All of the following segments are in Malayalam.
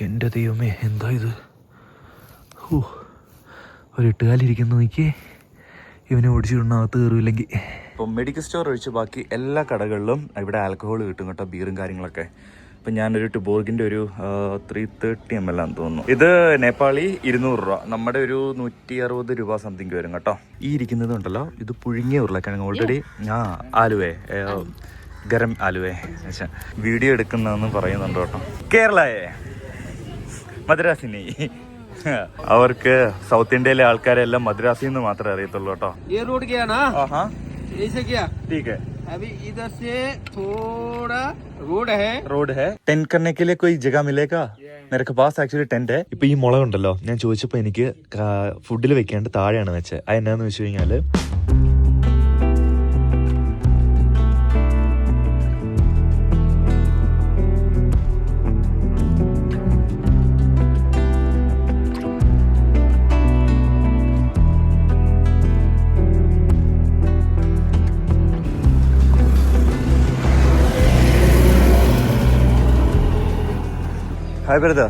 എൻ്റെ ദൈവമേ, എന്താ ഇത്? ഒരു എട്ടുകാലിരിക്കുന്നു നോക്കിയേ. ഇവനെ ഓടിച്ചിടണകത്ത് കയറിയില്ലെങ്കിൽ. ഇപ്പം മെഡിക്കൽ സ്റ്റോർ ഒഴിച്ച് ബാക്കി എല്ലാ കടകളിലും ഇവിടെ ആൽക്കഹോൾ കിട്ടും കേട്ടോ, ബീറും കാര്യങ്ങളൊക്കെ. ഇപ്പം ഞാനൊരു ടുബോർഗിൻ്റെ ഒരു 330 ml ആണെന്ന് തോന്നുന്നു. ഇത് നേപ്പാളി 200 രൂപ, നമ്മുടെ ഒരു 160 രൂപ സംതിങ് വരും കേട്ടോ. ഈ ഇരിക്കുന്നത് ഉണ്ടല്ലോ, ഇത് പുഴുങ്ങിയ ഉരുളക്കിഴങ്ങ്. ഓൾറെഡി ആലുവേ ഗരം ആലുവേ വീഡിയോ എടുക്കുന്നതെന്ന് പറയുന്നുണ്ട് കേട്ടോ. കേരളയെ മദ്രാസിനെ അവർക്ക് സൗത്ത് ഇന്ത്യയിലെ ആൾക്കാരെല്ലാം മദ്രാസിൽ നിന്ന് മാത്രമേ അറിയത്തുള്ളൂ കേട്ടോ. अभी इधर से थोड़ा रोड है टेंट करने के लिए कोई जगह मिलेगा? मेरे के पास एक्चुअली टेंट है. ഇപ്പൊ ഈ മുളക് ഉണ്ടല്ലോ, ഞാൻ ചോദിച്ചപ്പോ എനിക്ക് ഫുഡിൽ വെക്കാണ്ട് താഴെയാണ് വെച്ചത്. അതെന്നാന്ന് വെച്ച് കഴിഞ്ഞാല് हाय ब्रदर,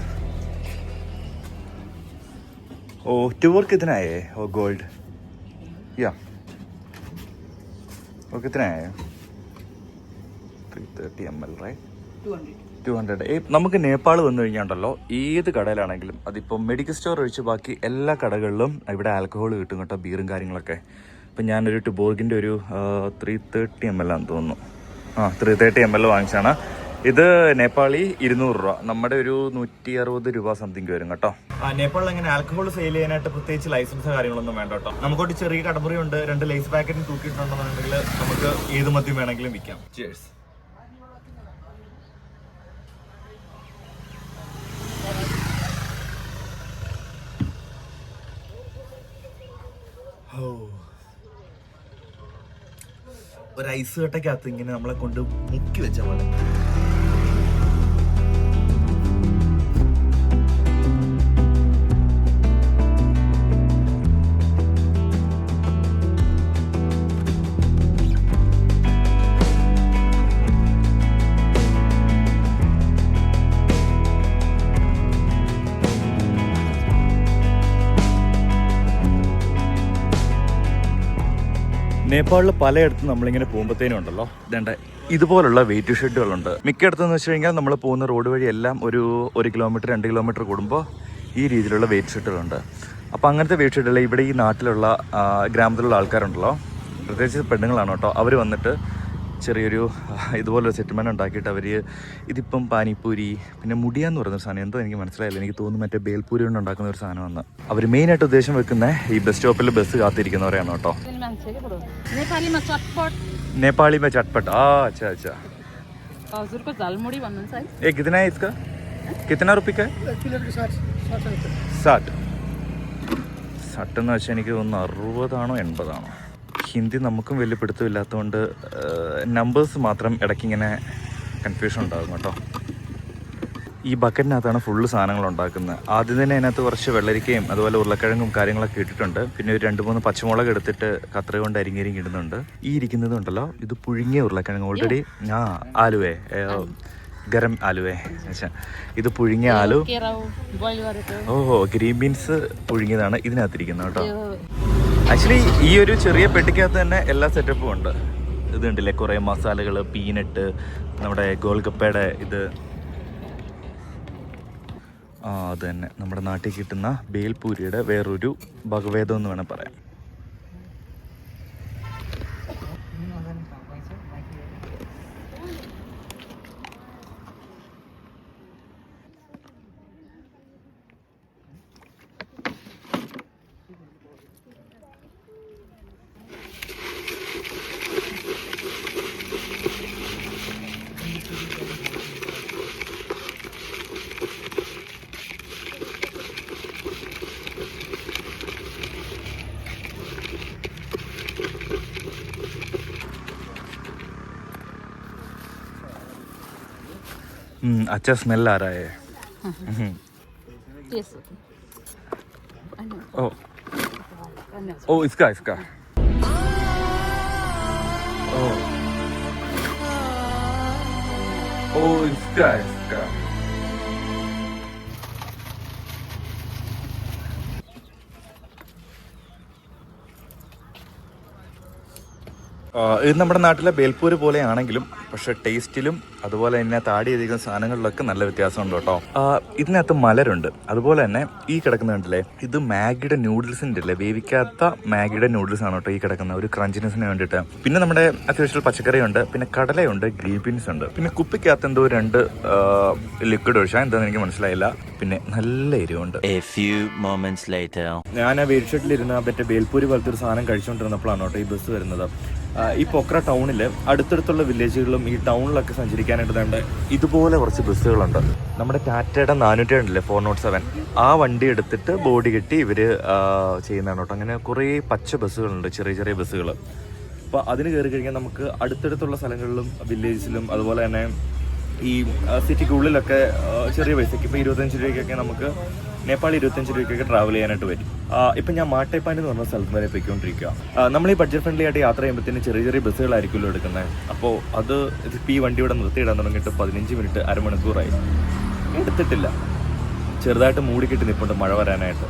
ओ टूर कितना है? ओ गोल्ड या वो कितना है? 330 ml right? 200. നമുക്ക് നേപ്പാൾ വന്നു കഴിഞ്ഞാണ്ടല്ലോ, ഏത് കടയിലാണെങ്കിലും അതിപ്പോൾ മെഡിക്കൽ സ്റ്റോർ ഒഴിച്ച് ബാക്കി എല്ലാ കടകളിലും ഇവിടെ ആൽക്കഹോൾ കിട്ടും കേട്ടോ, ബീറും കാര്യങ്ങളൊക്കെ. ഇപ്പം ഞാനൊരു ടുബോർഗിൻ്റെ ഒരു 330 ml ആണെന്ന് തോന്നുന്നു. 330 ml വാങ്ങിച്ചാണ്. ഇത് നേപ്പാളി 200 രൂപ, നമ്മുടെ ഒരു 160 രൂപ സംതിങ് വരും കേട്ടോ. നേപ്പാളിൽ അങ്ങനെ ആൽക്കഹോൾ സെയിൽ ചെയ്യാനായിട്ട് പ്രത്യേകിച്ച് ലൈസൻസ് കാര്യങ്ങളൊന്നും വേണ്ട കേട്ടോ. നമുക്കൊരു ചെറിയ കടമുറി ഉണ്ട്, 2 ലേസ് പാക്കറ്റും തൂക്കിയിട്ടുണ്ടെന്നുണ്ടെങ്കിൽ നമുക്ക് ഏത് മദ്യം വേണമെങ്കിലും വിൽക്കാം. ചിയേഴ്സ്. ഒരു ഐസ് കട്ടക്കകത്ത് ഇങ്ങനെ നമ്മളെ കൊണ്ട് മുക്കി വെച്ച പോലെ. നേപ്പാളിൽ പലയിടത്തും നമ്മളിങ്ങനെ പോകുമ്പോഴത്തേനും ഉണ്ടല്ലോ, ഇതേണ്ട ഇതുപോലുള്ള വെയിറ്റ് ഷെഡുകളുണ്ട്. മിക്കയിടത്തെന്ന് വെച്ച് കഴിഞ്ഞാൽ നമ്മൾ പോകുന്ന റോഡ് വഴി എല്ലാം ഒരു 1 കിലോമീറ്റർ 2 കിലോമീറ്റർ കൂടുമ്പോൾ ഈ രീതിയിലുള്ള വെയിറ്റ് ഷെഡുകളുണ്ട്. അപ്പോൾ അങ്ങനത്തെ വെയിറ്റ് ഷെഡുകൾ ഇവിടെ ഈ നാട്ടിലുള്ള ഗ്രാമത്തിലുള്ള ആൾക്കാരുണ്ടല്ലോ, പ്രത്യേകിച്ച് പെണ്ണുങ്ങളാണ് കേട്ടോ, അവർ വന്നിട്ട് ചെറിയൊരു ഇതുപോലൊരു സെറ്റിൽമെൻറ്റ് ഉണ്ടാക്കിയിട്ട് അവർ ഇതിപ്പം പാനിപ്പൂരി പിന്നെ മുടിയാന്ന് പറയുന്നൊരു സാധനം, എന്തോ എനിക്ക് മനസ്സിലായില്ല, എനിക്ക് തോന്നുന്നു മറ്റേ ബേൽപൂരി കൊണ്ട് ഉണ്ടാക്കുന്ന ഒരു സാധനമെന്ന്. അവർ മെയിനായിട്ട് ഉദ്ദേശം വെക്കുന്നത് ഈ ബസ് സ്റ്റോപ്പിൽ ബസ് കാത്തിരിക്കുന്നവരെയാണ് കേട്ടോ. नेपाली में चटपट. अच्छा अच्छा. हजुर को झालमुड़ी भन्नुहुन्छ है? ये कितना है इसका? कितना रुपये का है? 60. 60 എന്ന് വെച്ചാൽ എനിക്ക് തോന്നുന്നു 60 ആണോ 80 ആണോ. ഹിന്ദി നമുക്കും വലിയ പിടുത്തമില്ലാത്തതുകൊണ്ട് നമ്പേഴ്സ് മാത്രം ഇടയ്ക്കിങ്ങനെ കൺഫ്യൂഷൻ ഉണ്ടാകും കേട്ടോ. ഈ ബക്കറ്റിനകത്താണ് ഫുള്ള് സാധനങ്ങൾ ഉണ്ടാക്കുന്നത്. ആദ്യം തന്നെ അതിനകത്ത് കുറച്ച് വെള്ളരിക്കയും അതുപോലെ ഉരുളക്കിഴങ്ങും കാര്യങ്ങളൊക്കെ ഇട്ടിട്ടുണ്ട്. പിന്നെ ഒരു 2-3 പച്ചമുളക് എടുത്തിട്ട് കത്രിക കൊണ്ട് അരിഞ്ഞരിഞ്ഞ് ഇടുന്നുണ്ട്. ഈ ഇരിക്കുന്നത് ഉണ്ടല്ലോ, ഇത് പുഴുങ്ങിയ ഉരുളക്കിഴങ്ങ്. ഓൾറെഡി ആലുവേ ഗരം ആലുവേ ഇത് പുഴുങ്ങിയ ആലു. ഓഹോ, ഗ്രീൻ ബീൻസ് പുഴുങ്ങിയതാണ് ഇതിനകത്തിരിക്കുന്നത് കേട്ടോ. ആക്ച്വലി ഈ ഒരു ചെറിയ പെട്ടിക്കകത്ത് തന്നെ എല്ലാ സെറ്റപ്പും ഉണ്ട്. ഇതുണ്ടല്ലേ, കുറേ മസാലകൾ, പീനട്ട്, നമ്മുടെ ഗോൽഗപ്പയുടെ ഇത്, അത് തന്നെ നമ്മുടെ നാട്ടിൽ കിട്ടുന്ന ബേൽപൂരിയുടെ വേറൊരു ഭഗവേദം എന്ന് വേണം പറയാം. अच्छा स्मेल आ रहा है. ओ ओ इसका ओ इसका ഇത് നമ്മുടെ നാട്ടിലെ ബേൽപൂര് പോലെയാണെങ്കിലും പക്ഷെ ടേസ്റ്റിലും അതുപോലെ തന്നെ താടി ചെയ്തിരിക്കുന്ന സാധനങ്ങളിലൊക്കെ നല്ല വ്യത്യാസമുണ്ട് കേട്ടോ. ഇതിനകത്ത് മലരുണ്ട്. അതുപോലെ തന്നെ ഈ കിടക്കുന്ന കണ്ടില്ലേ, ഇത് മാഗിയുടെ നൂഡിൽസിൻ്റെ അല്ലേ, വേവിക്കാത്ത മാഗിയുടെ നൂഡിൽസ് ആണ് കേട്ടോ ഈ കിടക്കുന്ന, ഒരു ക്രഞ്ചിനെസ്സിന് വേണ്ടിയിട്ട്. പിന്നെ നമ്മുടെ അത്യാവശ്യം പച്ചക്കറിയുണ്ട്, പിന്നെ കടലയുണ്ട്, ഗ്രീൻ ബീൻസ് ഉണ്ട്, പിന്നെ കുപ്പിക്കകത്ത് എന്തോ 2 ലിക്വിഡ് ഒഴിച്ചാൽ എന്താണെന്ന് എനിക്ക് മനസ്സിലായില്ല. പിന്നെ നല്ല എരിവുണ്ട്. ഞാൻ ആ വെയിൽഷെഡിലിരുന്ന മറ്റേ ബേൽപൂരി പോലത്തെ ഒരു സാധനം കഴിച്ചുകൊണ്ടിരുന്നപ്പോഴാണ് കേട്ടോ ഈ ബസ് വരുന്നത്. ഈ പൊക്ര ടൗണിൽ അടുത്തടുത്തുള്ള വില്ലേജുകളിലും ഈ ടൗണിലൊക്കെ സഞ്ചരിക്കാനായിട്ട് വേണ്ട ഇതുപോലെ കുറച്ച് ബസ്സുകളുണ്ട്. നമ്മുടെ ടാറ്റയുടെ 402 407 ആ വണ്ടി എടുത്തിട്ട് ബോഡി കെട്ടി ഇവർ ചെയ്യുന്നതാണ് കേട്ടോ. അങ്ങനെ കുറേ പച്ച ബസ്സുകളുണ്ട്, ചെറിയ ചെറിയ ബസ്സുകൾ. അപ്പോൾ അതിന് കയറി കഴിഞ്ഞാൽ നമുക്ക് അടുത്തടുത്തുള്ള സ്ഥലങ്ങളിലും വില്ലേജിലും അതുപോലെ തന്നെ ഈ സിറ്റിക്കുള്ളിലൊക്കെ ചെറിയ പൈസയ്ക്ക് ഇപ്പോൾ 25 രൂപയ്ക്കൊക്കെ നമുക്ക് നേപ്പാൾ 25 രൂപയ്ക്കൊക്കെ ട്രാവൽ ചെയ്യാനായിട്ട് വരും. ഇപ്പം ഞാൻ മാട്ടേപ്പാൻ എന്ന് പറഞ്ഞ സ്ഥലത്ത് വരെ പോയിക്കൊണ്ടിരിക്കുക. നമ്മൾ ഈ ബഡ്ജറ്റ് ഫ്രണ്ട്ലി ആയിട്ട് യാത്ര ചെയ്യുമ്പോഴത്തേന് ചെറിയ ചെറിയ ബസ്സുകളായിരിക്കുമല്ലോ എടുക്കുന്നത്. അപ്പോൾ അത് ഇപ്പോൾ ഈ വണ്ടി ഇവിടെ നിർത്തിയിടാൻ തുടങ്ങിയിട്ട് 15 മിനിറ്റ് അരമണിക്കൂറായി, എടുത്തിട്ടില്ല. ചെറുതായിട്ട് മൂടിക്കിട്ട് നിൽപ്പുണ്ട് മഴ വരാനായിട്ട്.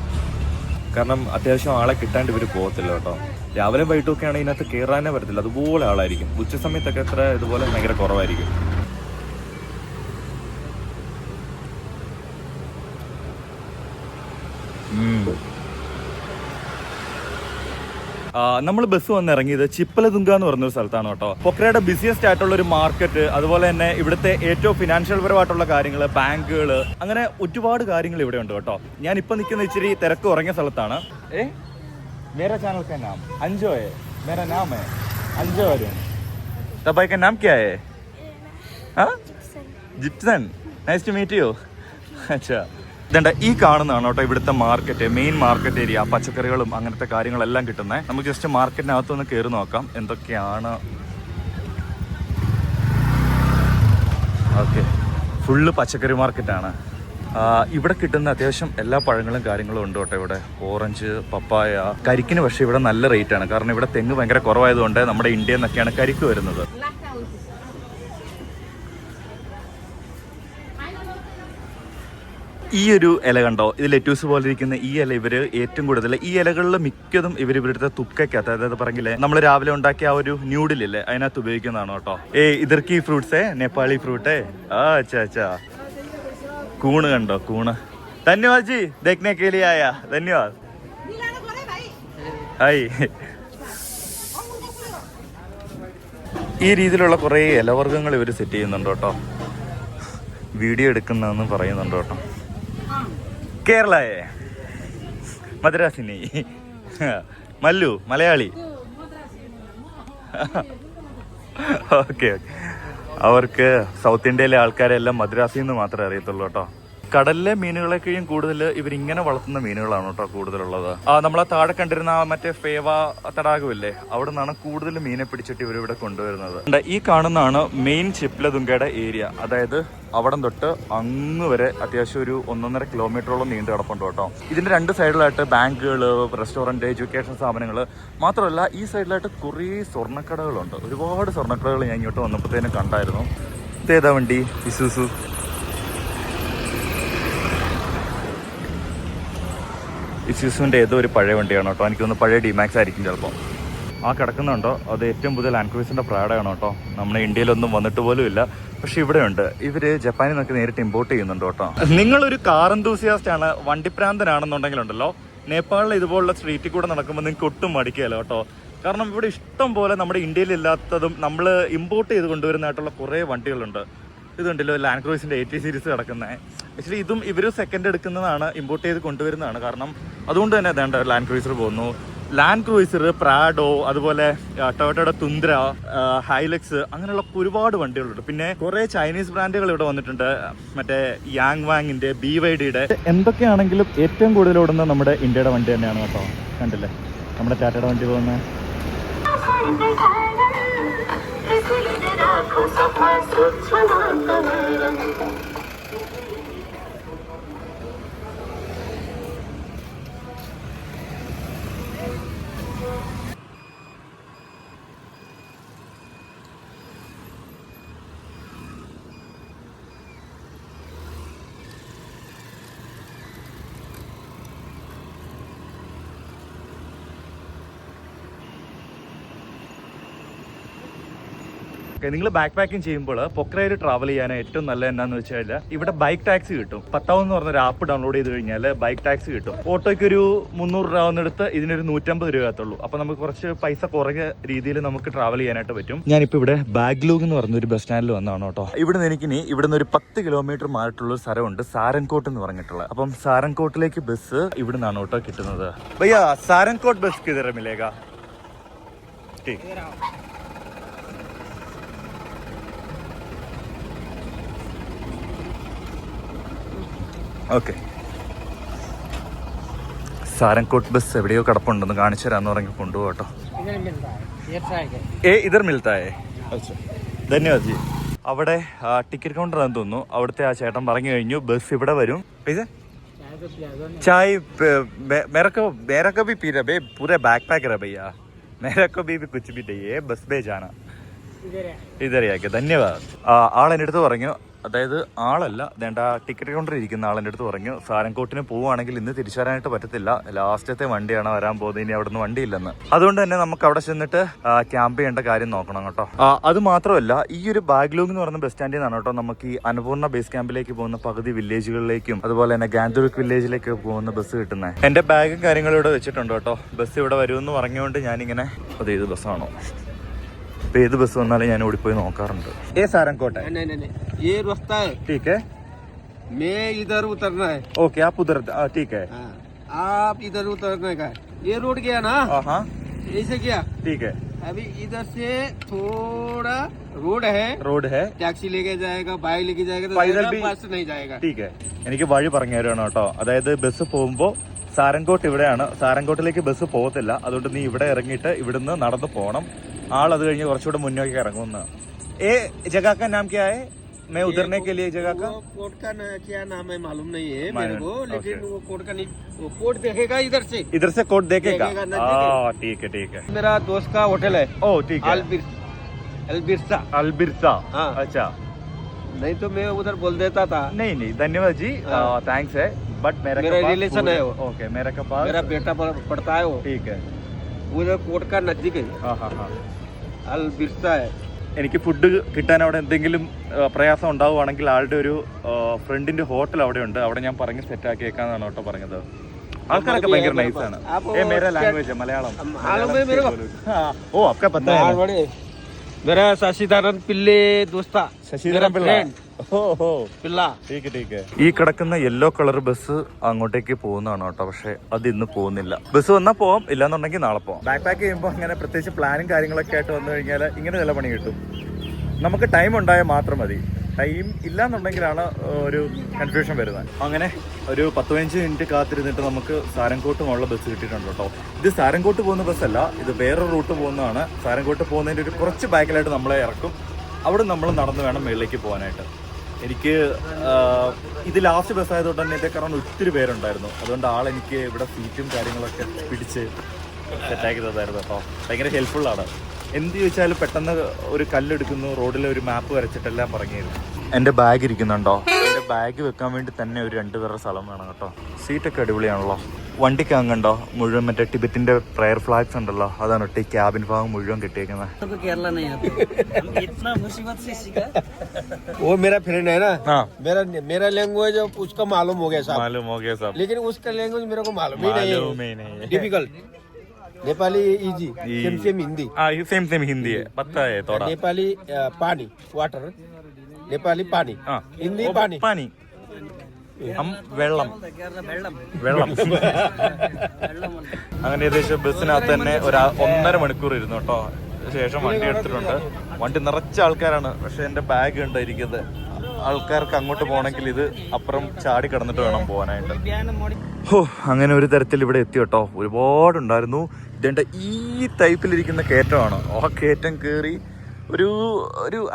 കാരണം അത്യാവശ്യം ആളെ കിട്ടാണ്ട് ഇവർ പോകത്തില്ല കേട്ടോ. രാവിലെ വൈകിട്ടൊക്കെ ആണെങ്കിൽ ഇതിനകത്ത് കയറാനേ പറ്റത്തില്ല, അതുപോലെ ആളായിരിക്കും. ഉച്ച സമയത്തൊക്കെ അത്ര ഇതുപോലെ ഭയങ്കര കുറവായിരിക്കും. നമ്മൾ ബസ് വന്നിറങ്ങിയത് ചിപ്പലതുങ്ക എന്ന് പറഞ്ഞൊരു സ്ഥലത്താണ് കേട്ടോ. പൊക്രയുടെ ബിസിയസ്റ്റ് ആയിട്ടുള്ള ഒരു മാർക്കറ്റ്, അതുപോലെ തന്നെ ഇവിടുത്തെ ഏറ്റവും ഫിനാൻഷ്യൽ പരമായിട്ടുള്ള കാര്യങ്ങൾ, ബാങ്കുകൾ, അങ്ങനെ ഒരുപാട് കാര്യങ്ങൾ ഇവിടെ ഉണ്ട് കേട്ടോ. ഞാൻ ഇപ്പൊ നിൽക്കുന്ന ഇച്ചിരി തിരക്ക് ഉറങ്ങിയ സ്ഥലത്താണ്. മേരാ ചാനൽ കാ നാം അഞ്ജോ ഹൈ, മേരാ നാം ഹൈ അഞ്ജോ അരുൺ. തബായ് കാ നാം ക്യാ ഹൈ? Jipson. Nice to meet you. അച്ഛാ, ഇതേണ്ട ഈ കാണുന്നതാണ് കേട്ടോ ഇവിടുത്തെ മാർക്കറ്റ്, മെയിൻ മാർക്കറ്റ് ഏരിയ. പച്ചക്കറികളും അങ്ങനത്തെ കാര്യങ്ങളെല്ലാം കിട്ടുന്നത്. നമുക്ക് ജസ്റ്റ് മാർക്കറ്റിനകത്തൊന്ന് കയറി നോക്കാം എന്തൊക്കെയാണ്. ഓക്കെ, ഫുള്ള് പച്ചക്കറി മാർക്കറ്റാണ്. ഇവിടെ കിട്ടുന്ന അത്യാവശ്യം എല്ലാ പഴങ്ങളും കാര്യങ്ങളും ഉണ്ട് കേട്ടോ ഇവിടെ. ഓറഞ്ച്, പപ്പായ, കരിക്കിന് പക്ഷേ ഇവിടെ നല്ല റേറ്റാണ്. കാരണം ഇവിടെ തെങ്ങ് ഭയങ്കര കുറവായതുകൊണ്ട് നമ്മുടെ ഇന്ത്യയിൽ നിന്നൊക്കെയാണ് കരിക്ക് വരുന്നത്. ഈ ഒരു ഇല കണ്ടോ, ഇത് ലെറ്റ്യൂസ് പോലെ ഇരിക്കുന്ന ഈ ഇല ഇവർ ഏറ്റവും കൂടുതൽ, ഈ ഇലകളിൽ മിക്കതും ഇവരുടെ തുക്കയ്ക്കകത്ത്, അതായത് പറഞ്ഞില്ലേ നമ്മൾ രാവിലെ ഉണ്ടാക്കിയ ആ ഒരു ന്യൂഡിലില്ലേ അതിനകത്ത് ഉപയോഗിക്കുന്നതാണ് കേട്ടോ. ഇതർക്ക് ഈ ഫ്രൂട്ട്സേ നേപ്പാളി ഫ്രൂട്ടേ. അച്ഛാ അച്ഛാ, കൂണ് കണ്ടോ, കൂണ്. ധന്യവാദ് ജി, ദേഖ്നെ കേ ലിയേ ആയാ, ധന്യവാദ്. ഹായ്. ഈ രീതിയിലുള്ള കുറേ ഇലവർഗ്ഗങ്ങൾ ഇവർ സെറ്റ് ചെയ്യുന്നുണ്ട് കേട്ടോ. വീഡിയോ എടുക്കുന്നതെന്ന് പറയുന്നുണ്ട് കേട്ടോ. കേരളയെ മദ്രാസിനെ മല്ലു മലയാളി. ഓക്കെ, അവർക്ക് സൗത്ത് ഇന്ത്യയിലെ ആൾക്കാരെല്ലാം മദ്രാസിൽ നിന്ന് മാത്രമേ അറിയത്തുള്ളൂ കേട്ടോ. കടലിലെ മീനുകളെക്കഴിയും കൂടുതൽ ഇവരിങ്ങനെ വളർത്തുന്ന മീനുകളാണ് കേട്ടോ കൂടുതലുള്ളത്. നമ്മളെ താഴെ കണ്ടിരുന്ന മറ്റേ ഫേവ തടാകമില്ലേ, അവിടെ നിന്നാണ് കൂടുതൽ മീനെ പിടിച്ചിട്ട് ഇവരിവിടെ കൊണ്ടുവരുന്നത്. ഈ കാണുന്നതാണ് മെയിൻ ചിപ്ലതുങ്കയുടെ ഏരിയ. അതായത് അവിടം തൊട്ട് അങ്ങ് വരെ അത്യാവശ്യം ഒരു 1.5 കിലോമീറ്ററോളം നീണ്ടു കിടപ്പുണ്ട് കേട്ടോ. ഇതിന്റെ 2 സൈഡിലായിട്ട് ബാങ്കുകൾ, റെസ്റ്റോറൻറ്റ്, എഡ്യൂക്കേഷൻ സ്ഥാപനങ്ങൾ മാത്രമല്ല ഈ സൈഡിലായിട്ട് കുറേ സ്വർണ്ണക്കടകളുണ്ട്. ഒരുപാട് സ്വർണ്ണക്കടകൾ ഞാൻ ഇങ്ങോട്ട് വന്നപ്പോഴത്തേനും കണ്ടായിരുന്നു. ഇതേതാ വണ്ടി? ഇസൂസു. ഇസ്യൂസിൻ്റെ ഏതോ ഒരു പഴയ വണ്ടിയാണ് കേട്ടോ. എനിക്കൊന്ന് പഴയ ഡിമാക്സ് ആയിരിക്കും ചിലപ്പോൾ. ആ കിടക്കുന്നുണ്ടോ അത് ഏറ്റവും പുതിയ ലാൻഡ് ക്രൂയിസിൻ്റെ പ്രാഡാണ് കേട്ടോ. നമ്മുടെ ഇന്ത്യയിലൊന്നും വന്നിട്ട് പോലും ഇല്ല, പക്ഷെ ഇവിടെയുണ്ട്. ഇവർ ജപ്പാനിൽ നിന്നൊക്കെ നേരിട്ട് ഇമ്പോർട്ട് ചെയ്യുന്നുണ്ട് കേട്ടോ. നിങ്ങളൊരു കാർ എന്തൂസിയാസ്റ്റ് ആണ്, വണ്ടിപ്രാന്തനാണെന്നുണ്ടെങ്കിലുണ്ടല്ലോ, നേപ്പാളിൽ ഇതുപോലുള്ള സ്ട്രീറ്റിൽ കൂടെ നടക്കുമ്പോൾ നിങ്ങൾക്ക് ഒട്ടും മടിക്കുകയല്ലോ കേട്ടോ. കാരണം ഇവിടെ ഇഷ്ടം പോലെ നമ്മുടെ ഇന്ത്യയിൽ ഇല്ലാത്തതും നമ്മൾ ഇമ്പോർട്ട് ചെയ്ത് കൊണ്ടുവരുന്നതായിട്ടുള്ള കുറേ വണ്ടികളുണ്ട്. ഇതുണ്ടല്ലോ ലാൻഡ് ക്രൂയിസിൻ്റെ 80 സീരീസ് കിടക്കുന്നത്. ആക്ച്വലി ഇതും ഇവർ സെക്കൻഡ് എടുക്കുന്നതാണ്, ഇമ്പോർട്ട് ചെയ്ത് കൊണ്ടുവരുന്നതാണ്. കാരണം അതുകൊണ്ട് തന്നെ അതേണ്ട ലാൻഡ് ക്രൂയിസർ പോകുന്നു. ലാൻഡ് ക്രൂയിസർ, പ്രാഡോ, അതുപോലെ ടൊയോട്ടയുടെ തുന്ദ്ര, ഹൈലക്സ്, അങ്ങനെയുള്ള ഒരുപാട് വണ്ടികളുണ്ട്. പിന്നെ കുറേ ചൈനീസ് ബ്രാൻഡുകൾ ഇവിടെ വന്നിട്ടുണ്ട്. മറ്റേ യാങ് വാങ്ങിൻ്റെ, BYDയുടെ. എന്തൊക്കെയാണെങ്കിലും ഏറ്റവും കൂടുതൽ ഓടുന്ന നമ്മുടെ ഇന്ത്യയുടെ വണ്ടി തന്നെയാണ് കേട്ടോ. കണ്ടില്ലേ നമ്മുടെ ടാറ്റയുടെ വണ്ടി പോകുന്നത്. ഓക്കെ, നിങ്ങൾ ബാക്ക് പാക്കിംഗ് ചെയ്യുമ്പോൾ പൊക്രയിൽ ട്രാവൽ ചെയ്യാൻ ഏറ്റവും നല്ല എന്താണെന്ന് വെച്ചാൽ ഇവിടെ ബൈക്ക് ടാക്സി കിട്ടും. പത്താവ് എന്ന് പറഞ്ഞൊരു ആപ്പ് ഡൗൺലോഡ് ചെയ്ത് കഴിഞ്ഞാൽ ബൈക്ക് ടാക്സി കിട്ടും. ഓട്ടോയ്ക്ക് ഒരു 300 രൂപ വന്നെടുത്ത് ഇതിനൊരു 150 രൂപയത്തുള്ളൂ. അപ്പോൾ നമുക്ക് കുറച്ച് പൈസ കുറഞ്ഞ രീതിയിൽ നമുക്ക് ട്രാവൽ ചെയ്യാനായിട്ട് പറ്റും. ഞാനിപ്പോൾ ഇവിടെ ബാഗ്ലൂഗ് എന്ന് പറഞ്ഞൊരു ബസ് സ്റ്റാൻഡിൽ വന്നതാണ് കേട്ടോ. ഇവിടെ നിന്ന് എനിക്കിനി ഇവിടുന്ന് ഒരു 10 കിലോമീറ്റർ മാറിയിട്ടുള്ള ഒരു സ്ഥലമുണ്ട്, സാരൻകോട്ട് എന്ന് പറഞ്ഞിട്ടുള്ളത്. അപ്പം സാരൻകോട്ടിലേക്ക് ബസ് ഇവിടെ നിന്നാണ് കേട്ടോ കിട്ടുന്നത്. ഭയ്യ സാരൻകോട്ട് ബസ് കിതറ മിലേഗാ? ഓക്കെ, സാരൻകോട്ട് ബസ് എവിടെയോ കിടപ്പുണ്ടെന്ന് കാണിച്ചു തരാന്ന് പറഞ്ഞ് കൊണ്ടുപോകട്ടോ. ഇതർ മിൽത്തായേ? ധന്യവാദ് ജി. അവിടെ ടിക്കറ്റ് കൗണ്ടർ ആണെന്ന് തോന്നുന്നു. അവിടുത്തെ ആ ചേട്ടൻ പറഞ്ഞു കഴിഞ്ഞു ബസ് ഇവിടെ വരും. चाय मेरा को भी पी रहा बे, पूरे बैक पैक रहा भैया, मेरा को भी कुछ भी नहीं है, बस में जाना इधर आके धन्यवाद. ആൾ എൻ്റെ അടുത്ത് പറഞ്ഞു, അതായത് ആളല്ല വേണ്ട ടിക്കറ്റ് കൗണ്ടറിൽ ഇരിക്കുന്ന ആളെൻ്റെ അടുത്ത് പറഞ്ഞു സാരൻകോട്ടിന് പോവുകയാണെങ്കിൽ ഇന്ന് തിരിച്ചു വരാനായിട്ട് പറ്റത്തില്ല, ലാസ്റ്റത്തെ വണ്ടിയാണ് വരാൻ പോകുന്നത്, ഇനി അവിടെ നിന്ന് വണ്ടിയില്ലെന്ന്. അതുകൊണ്ട് തന്നെ നമുക്ക് അവിടെ ചെന്നിട്ട് ക്യാമ്പ് ചെയ്യേണ്ട കാര്യം നോക്കണം കേട്ടോ. അത് മാത്രമല്ല, ഈ ഒരു ബാഗ്ലൂഗ് എന്ന് പറയുന്ന ബസ് സ്റ്റാൻഡിൽ നിന്നാണ് കേട്ടോ നമുക്ക് ഈ അന്നപൂർണ്ണ ബേസ് ക്യാമ്പിലേക്ക് പോകുന്ന പകുതി വില്ലേജുകളിലേക്കും അതുപോലെ തന്നെ ഗാന്തുരുക് വില്ലേജിലേക്ക് പോകുന്ന ബസ് കിട്ടുന്നത്. എൻ്റെ ബാഗും കാര്യങ്ങളും ഇവിടെ വെച്ചിട്ടുണ്ട് കേട്ടോ. ബസ് ഇവിടെ വരുമെന്ന് പറഞ്ഞുകൊണ്ട് ഞാനിങ്ങനെ അത് ഏത് ബസ്സാണോ ഏത് ബസ് വന്നാലും ഞാൻ ഓടിപ്പോയി നോക്കാറുണ്ട്. സാരൻകോട്ട് ये रास्ता है, ठीक है, मैं इधर उतरना है. ओके, आप उधर, ठीक है, आप इधर उतरने का है. ये रोड गया ना, हाँ ऐसे क्या, ठीक है. अभी इधर से थोड़ा रोड है, टैक्सी लेके जाएगा, बाइक लेके जाएगा, तो पैदल भी बस नहीं जाएगा. ठीक है. എനിക്ക് വഴി പറഞ്ഞു തരുവാണ് കേട്ടോ. അതായത് ബസ് പോകുമ്പോൾ സാരൻകോട്ട് ഇവിടെയാണ്, സാരൻകോട്ടിലേക്ക് ബസ് പോകത്തില്ല, അതുകൊണ്ട് നീ ഇവിടെ ഇറങ്ങിയിട്ട് ഇവിടുന്ന് നടന്നു പോകണം. ആൾ അത് കഴിഞ്ഞ് കുറച്ചുകൂടെ മുന്നോട്ട് ഇറങ്ങുന്ന ജഗ കാ നാം ക്യാ ഹൈ? मैं उतरने के लिए जगह का कोर्ट का क्या नाम है मालूम नहीं है मेरे को, लेकिन वो कोर्ट का नहीं, वो कोर्ट देखेगा इधर से कोर्ट देखेगा. ठीक है, ठीक है. मेरा दोस्त का होटल है. ओ ठीक है, अलबिरसा. अच्छा, नहीं तो मैं उधर बोल देता था. नहीं धन्यवाद जी, थैंक्स है, बट मेरा रिलेशन है वो. ओके, मेरा का पास मेरा बेटा पढ़ता है वो. ठीक है, उधर कोर्ट का नजदीक है. हाँ, अलबिरसा है. എനിക്ക് ഫുഡ് കിട്ടാൻ അവിടെ എന്തെങ്കിലും പ്രയാസം ഉണ്ടാവുകയാണെങ്കിൽ ആളുടെ ഒരു ഫ്രണ്ടിന്റെ ഹോട്ടൽ അവിടെ ഉണ്ട്, അവിടെ ഞാൻ പറഞ്ഞ് സെറ്റ് ആക്കിയേക്കാന്നാണ് കേട്ടോ പറഞ്ഞത്. ആൾക്കാരൊക്കെ ഭയങ്കര നൈസാണ്. മേരാ ലാംഗ്വേജ് മലയാളം. ഓ आपका पता है? मेरा शशिधरन पिल्ले दोस्ता, शशिधरन पिल्ला. पिल्ला. ठीक है. ഈ കിടക്കുന്ന യെല്ലോ കളർ ബസ് അങ്ങോട്ടേക്ക് പോകുന്നതാണ് കേട്ടോ. പക്ഷെ അത് ഇന്ന് പോകുന്നില്ല. ബസ് വന്നാൽ പോവാം, ഇല്ലാന്നുണ്ടെങ്കിൽ നാളെ പോവാം. ബാക്ക് പാക്ക് ചെയ്യുമ്പോൾ അങ്ങനെ പ്രത്യേകിച്ച് പ്ലാനും കാര്യങ്ങളൊക്കെ ആയിട്ട് വന്നു കഴിഞ്ഞാൽ ഇങ്ങനെ നല്ല പണി കിട്ടും. നമുക്ക് ടൈം ഉണ്ടായാൽ മാത്രം മതി. ടൈം ഇല്ലാന്നുണ്ടെങ്കിലാണ് ഒരു കൺഫ്യൂഷൻ വരുന്നത്. അങ്ങനെ ഒരു 10-15 മിനിറ്റ് കാത്തിരുന്നിട്ട് നമുക്ക് സാരൻകോട്ടുമുള്ള ബസ് കിട്ടിയിട്ടുണ്ട് കേട്ടോ. ഇത് സാരൻകോട്ട് പോകുന്ന ബസ്സല്ല, ഇത് വേറെ റൂട്ട് പോകുന്നതാണ്. സാരൻകോട്ട് പോകുന്നതിൻ്റെ ഒരു കുറച്ച് ബാക്കിലായിട്ട് നമ്മളെ ഇറക്കും. അവിടെ നമ്മൾ നടന്ന് വേണം മുകളിലേക്ക് പോകാനായിട്ട്. എനിക്ക് ഇത് ലാസ്റ്റ് ബസ് ആയതുകൊണ്ട് തന്നെ ഇതേ കാരണം ഒത്തിരി പേരുണ്ടായിരുന്നു. അതുകൊണ്ട് ആളെനിക്ക് ഇവിടെ സീറ്റും കാര്യങ്ങളൊക്കെ പിടിച്ച് സെറ്റാക്കി തന്നായിരുന്നു കേട്ടോ. ഭയങ്കര ഹെൽപ്ഫുള്ളാണ്. എന്ത് ചോദിച്ചാലും പെട്ടെന്ന് ഒരു കല്ലെടുക്കുന്നു, റോഡിൽ ഒരു മാപ്പ് വരച്ചിട്ടെല്ലാം പറഞ്ഞിരുന്നു. എൻ്റെ ബാഗ് ഇരിക്കുന്നുണ്ടോ? എൻ്റെ ബാഗ് വെക്കാൻ വേണ്ടി തന്നെ ഒരു 2 പേരുടെ സ്ഥലം വേണം കേട്ടോ. സീറ്റൊക്കെ അടിപൊളിയാണല്ലോ. വണ്ടിക്ക് അങ്ങുണ്ടോ മുഴുവൻ മറ്റേ ടിബറ്റിന്റെ പ്രയർ ഫ്ലാഗ്സ് ഉണ്ടല്ലോ, അതാണ് ഈ ക്യാബിൻ ഭാഗം മുഴുവൻ കിട്ടിയേക്കുന്നത്. वो मेरा फ्रेंड है ना, हाँ, मेरा लैंग्वेज उसका मालूम हो गया साहब, लेकिन उसका लैंग्वेज मेरे को मालूम ही नहीं है. Difficult. Nepali easy, same Hindi. Same Hindi है, पता है थोड़ा. नेपाली पानी, वाटर. नेपाली पानी, हिंदी पानी. വെള്ളം. അങ്ങനെ ഏകദേശം ബസ്സിനകത്ത് തന്നെ ഒരു 1.5 മണിക്കൂർ ഇരുന്നു കേട്ടോ. ശേഷം വണ്ടി എടുത്തിട്ടുണ്ട്. വണ്ടി നിറച്ച ആൾക്കാരാണ്, പക്ഷെ എൻ്റെ ബാഗ് ഉണ്ടായിരിക്കുന്നത്. ആൾക്കാർക്ക് അങ്ങോട്ട് പോകണമെങ്കിൽ ഇത് അപ്പുറം ചാടി കിടന്നിട്ട് വേണം പോകാനായിട്ട്. അങ്ങനെ ഒരു തരത്തിൽ ഇവിടെ എത്തി കേട്ടോ. ഒരുപാടുണ്ടായിരുന്നു. ഇതേണ്ട ഈ ടൈപ്പിലിരിക്കുന്ന കയറ്റമാണ്. ആ കയറ്റം കയറി ഒരു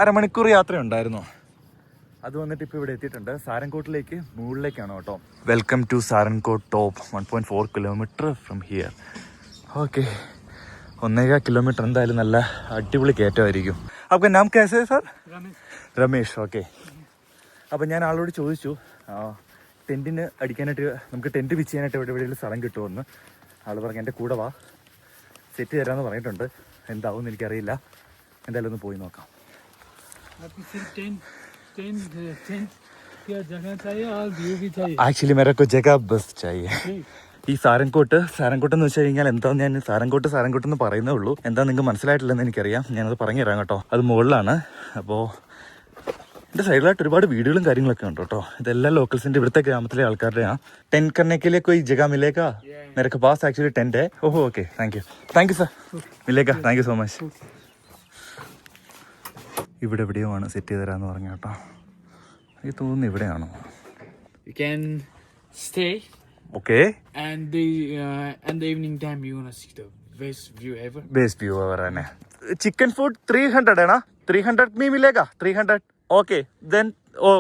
1/2 മണിക്കൂർ യാത്ര ഉണ്ടായിരുന്നു. അത് വന്നിട്ട് ഇപ്പോൾ ഇവിടെ എത്തിയിട്ടുണ്ട്. സാരൻകോട്ടിലേക്ക് മുകളിലേക്കാണ് കേട്ടോ. Welcome to Sarangkot top, 1.4 kilometre from here. Okay, 1.5 kilometre എന്തായാലും നല്ല അടിപൊളി കയറ്റമായിരിക്കും. അപ്പോൾ നാം കേസേ സാർ? രമേഷ്. ഓക്കെ, അപ്പോൾ ഞാൻ ആളോട് ചോദിച്ചു ടെൻറ്റിന് അടിക്കാനായിട്ട് നമുക്ക് ടെൻറ്റ് പിച്ച് ചെയ്യാനായിട്ട് എവിടെയെങ്കിലും സ്ഥലം കിട്ടുമെന്ന്. ആൾ പറഞ്ഞു എൻ്റെ കൂടെ വാ, സെറ്റ് തരാമെന്ന് പറഞ്ഞിട്ടുണ്ട്. എന്താവും എനിക്കറിയില്ല, എന്തായാലും ഒന്ന് പോയി നോക്കാം. आपको सिर्फ टेंट क्या जगह चाहिए और व्यू भी चाहिए. ആക്ച്വലി मेरे ജഗ ബസ് चाहिए. ഈ സാരംകോട്ട് എന്ന് വെച്ച് കഴിഞ്ഞാൽ എന്താന്ന് ഞാൻ സാരംകോട്ട് എന്ന് പറയുന്നേ ഉള്ളൂ. എന്താ നിങ്ങൾക്ക് മനസ്സിലായിട്ടില്ലെന്ന് എനിക്കറിയാം. ഞാനത് പറഞ്ഞു തരാം കേട്ടോ. അത് മുകളിലാണ്. അപ്പോൾ എൻ്റെ സൈഡിലായിട്ട് ഒരുപാട് വീടുകളും കാര്യങ്ങളൊക്കെ ഉണ്ട് കേട്ടോ. ഇതെല്ലാം ലോക്കൽസിൻ്റെ ഇവിടുത്തെ ഗ്രാമത്തിലെ ആൾക്കാരുടെയാണ്. ടെന്റ് करने के लिए कोई जगह मिलेगा? मेरे के पास एक्चुअली टेंट है. ओहो ओके, थैंक यू सर. मिलेगा, താങ്ക് യു സോ മച്ച്. ഇവിടെ എവിടെയോ ആണ് സെറ്റ് ചെയ്ത് തരാമെന്ന് പറഞ്ഞു കേട്ടോ. എനിക്ക് തോന്നുന്നു ഇവിടെയാണോ? You can stay. Okay. And the evening time you wanna see the best view ever. Best view है ने. चिकन फूड 300 है ना? 300 में मिलेगा? 300. Okay then oh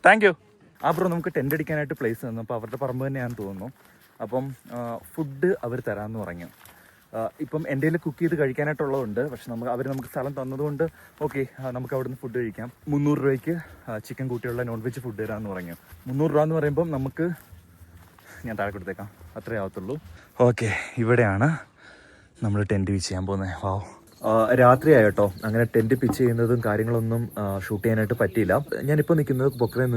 thank you. ആ ബ്രോ നമുക്ക് ടെൻ്റ് അടിക്കാനായിട്ട് പ്ലേസ് തന്നു. അപ്പോൾ അവരുടെ പറമ്പ് തന്നെയാണെന്ന് തോന്നുന്നു. അപ്പം ഫുഡ് അവർ തരാമെന്ന് പറഞ്ഞു. ഇപ്പം എൻ്റെ കയ്യിൽ കുക്ക് ചെയ്ത് കഴിക്കാനായിട്ടുള്ളതുണ്ട്. പക്ഷെ നമുക്ക് സ്ഥലം തന്നതുകൊണ്ട് ഓക്കെ നമുക്ക് അവിടെ നിന്ന് ഫുഡ് കഴിക്കാം. 300 രൂപയ്ക്ക് ചിക്കൻ കൂട്ടിയുള്ള നോൺ വെജ് ഫുഡ് തരാമെന്ന് പറഞ്ഞു. 300 രൂപ എന്ന് പറയുമ്പം നമുക്ക് ഞാൻ താഴെ കൊടുത്തേക്കാം, അത്രേ ആവത്തുള്ളൂ. ഓക്കെ, ഇവിടെയാണ് നമ്മൾ ടെൻറ്റ് പിച്ച് ചെയ്യാൻ പോകുന്നത്. വാവ്, രാത്രിയായി കേട്ടോ. അങ്ങനെ ടെൻറ്റ് പിച്ച് ചെയ്യുന്നതും കാര്യങ്ങളൊന്നും ഷൂട്ട് ചെയ്യാനായിട്ട് പറ്റിയില്ല. ഞാനിപ്പോൾ നിൽക്കുന്നത് പൊക്രയിൽ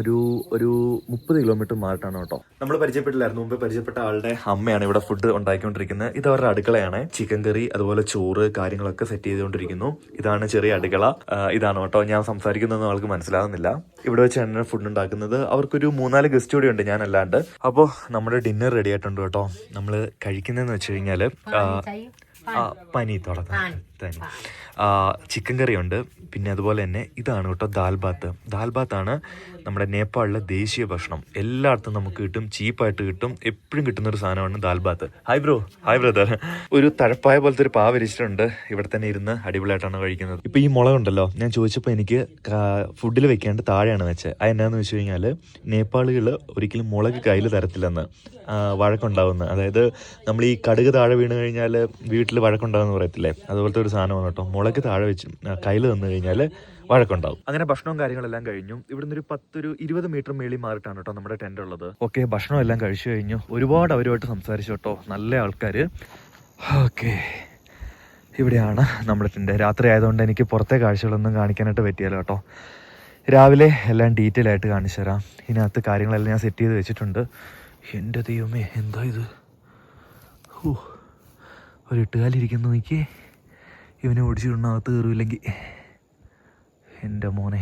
ഒരു 30 കിലോമീറ്റർ മാറിയിട്ടാണ് കേട്ടോ. നമ്മൾ പരിചയപ്പെട്ടില്ലായിരുന്നു. മുമ്പ് പരിചയപ്പെട്ട ആളുടെ അമ്മയാണ് ഇവിടെ ഫുഡ് ഉണ്ടാക്കിക്കൊണ്ടിരിക്കുന്നത്. ഇത് അവരുടെ അടുക്കളയാണ്. ചിക്കൻ കറി അതുപോലെ ചോറ് കാര്യങ്ങളൊക്കെ സെറ്റ് ചെയ്തുകൊണ്ടിരിക്കുന്നു. ഇതാണ് ചെറിയ അടുക്കള. ഇതാണ് കേട്ടോ. ഞാൻ സംസാരിക്കുന്നതൊന്നും ആൾക്ക് മനസ്സിലാകുന്നില്ല. ഇവിടെ വെച്ചാണ് ഫുഡ് ഉണ്ടാക്കുന്നത്. അവർക്കൊരു 3-4 ഗസ്റ്റ് കൂടി ഉണ്ട്, ഞാനല്ലാണ്ട്. അപ്പോൾ നമ്മുടെ ഡിന്നർ റെഡി ആയിട്ടുണ്ട് കേട്ടോ. നമ്മൾ കഴിക്കുന്നതെന്ന് വെച്ച് കഴിഞ്ഞാൽ പനി ചിക്കൻ കറിയുണ്ട്. പിന്നെ അതുപോലെ തന്നെ ഇതാണ് കേട്ടോ ദാൽ ബാത്താണ് നമ്മുടെ നേപ്പാളിലെ ദേശീയ ഭക്ഷണം. എല്ലായിടത്തും നമുക്ക് കിട്ടും, ചീപ്പായിട്ട് കിട്ടും, എപ്പോഴും കിട്ടുന്ന ഒരു സാധനമാണ് ദാൽ ബാത്ത്. Hi brother. ഒരു തഴപ്പായ പോലത്തെ ഒരു പാവ വിരിച്ചിട്ടുണ്ട്. ഇവിടെ തന്നെ ഇരുന്ന് അടിപൊളിയായിട്ടാണ് കഴിക്കുന്നത്. ഇപ്പൊ ഈ മുളകുണ്ടല്ലോ, ഞാൻ ചോദിച്ചപ്പോൾ എനിക്ക് ഫുഡിൽ വെക്കാണ്ട് താഴെയാണ് വെച്ചത്. അതെന്നാന്ന് വെച്ച് കഴിഞ്ഞാൽ നേപ്പാളികൾ ഒരിക്കലും മുളക് കയ്യിൽ തരത്തില്ലെന്ന് വഴക്കുണ്ടാവുന്ന. അതായത് നമ്മൾ ഈ കടുക് താഴെ വീണ് കഴിഞ്ഞാൽ വീട്ടിൽ വഴക്കുണ്ടാവുമെന്ന് പറയത്തില്ലേ, അതുപോലത്തെ ഒരു സാധനമാണ് കേട്ടോ. മുളക് താഴെ വെച്ച് കയ്യിൽ തന്നു കഴിഞ്ഞാൽ വഴക്കുണ്ടാവും. അങ്ങനെ ഭക്ഷണവും കാര്യങ്ങളെല്ലാം കഴിഞ്ഞു. ഇവിടുന്ന് ഒരു 10-20 മീറ്റർ മേളിൽ മാറിയിട്ടാണ് കേട്ടോ നമ്മുടെ ടെൻ്റ് ഉള്ളത്. ഓക്കെ, ഭക്ഷണം എല്ലാം കഴിച്ചു കഴിഞ്ഞു. ഒരുപാട് അവരുമായിട്ട് സംസാരിച്ചു കേട്ടോ, നല്ല ആൾക്കാർ. ഓക്കെ, ഇവിടെയാണ് നമ്മുടെ ടെൻ്റ്. രാത്രി ആയതുകൊണ്ട് എനിക്ക് പുറത്തെ കാഴ്ചകളൊന്നും കാണിക്കാനായിട്ട് പറ്റിയല്ലോ കേട്ടോ. രാവിലെ എല്ലാം ഡീറ്റെയിൽ ആയിട്ട് കാണിച്ചു തരാം. ഇതിനകത്ത് കാര്യങ്ങളെല്ലാം ഞാൻ സെറ്റ് ചെയ്ത് വെച്ചിട്ടുണ്ട്. എൻ്റെ ദൈവമേ, എന്താ ഇത്? ഒരു എട്ടുകാലിരിക്കുന്നു നോക്കിയേ. ഇവനെ ഓടിച്ചിടണകത്ത് കയറിയില്ലെങ്കിൽ എൻ്റെ മോനെ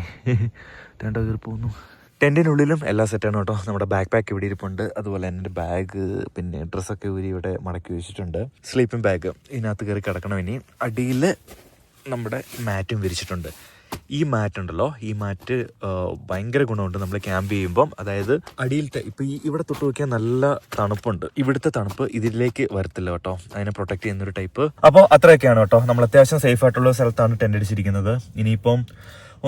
തേണ്ട കയറി പോകുന്നു. ടെൻറ്റിനുള്ളിലും എല്ലാം സെറ്റാണ് കേട്ടോ. നമ്മുടെ ബാക്ക് പാക്ക് ഇവിടെ ഇരിപ്പുണ്ട്. അതുപോലെ എൻ്റെ ബാഗ് പിന്നെ ഡ്രസ്സൊക്കെ ഊരി ഇവിടെ മടക്കി വെച്ചിട്ടുണ്ട്. സ്ലീപ്പിംഗ് ബാഗ് ഇതിനകത്ത് കയറി കിടക്കണം. ഇനി അടിയിൽ നമ്മുടെ മാറ്റും വിരിച്ചിട്ടുണ്ട്. ഈ മാറ്റ് ഉണ്ടല്ലോ, ഈ മാറ്റ് ഭയങ്കര ഗുണമുണ്ട് നമ്മൾ ക്യാമ്പ് ചെയ്യുമ്പം. അതായത് അടിയിലത്തെ ഇപ്പം ഇവിടെ തൊട്ട് നോക്കിയാൽ നല്ല തണുപ്പുണ്ട്. ഇവിടുത്തെ തണുപ്പ് ഇതിലേക്ക് വരത്തില്ല കേട്ടോ. അതിനെ പ്രൊട്ടക്ട് ചെയ്യുന്നൊരു ടൈപ്പ്. അപ്പോൾ അത്രയൊക്കെയാണ് കേട്ടോ. നമ്മൾ അത്യാവശ്യം സേഫ് ആയിട്ടുള്ള സ്ഥലത്താണ് ടെൻ്റ് അടിച്ചിരിക്കുന്നത്. ഇനിയിപ്പം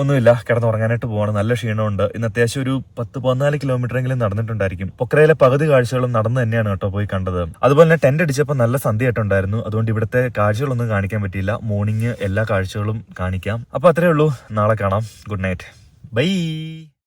ഒന്നുമില്ല, കിടന്നുറങ്ങാനായിട്ട് പോവാണ്. നല്ല ക്ഷീണമുണ്ട്. ഇന്ന് അത്യാവശ്യം ഒരു 10-14 കിലോമീറ്ററെങ്കിലും നടന്നിട്ടുണ്ടായിരിക്കും. പൊക്രയിലെ പകുതി കാഴ്ചകളും നടന്നു തന്നെയാണ് കേട്ടോ പോയി കണ്ടത്. അതുപോലെ തന്നെ ടെന്റ് അടിച്ചപ്പോൾ നല്ല സന്ധ്യയായിട്ടുണ്ടായിരുന്നു. അതുകൊണ്ട് ഇവിടുത്തെ കാഴ്ചകളൊന്നും കാണിക്കാൻ പറ്റിയില്ല. മോർണിംഗ് എല്ലാ കാഴ്ചകളും കാണിക്കാം. അപ്പോൾ അത്രേ ഉള്ളൂ. നാളെ കാണാം. Good night. ബൈ.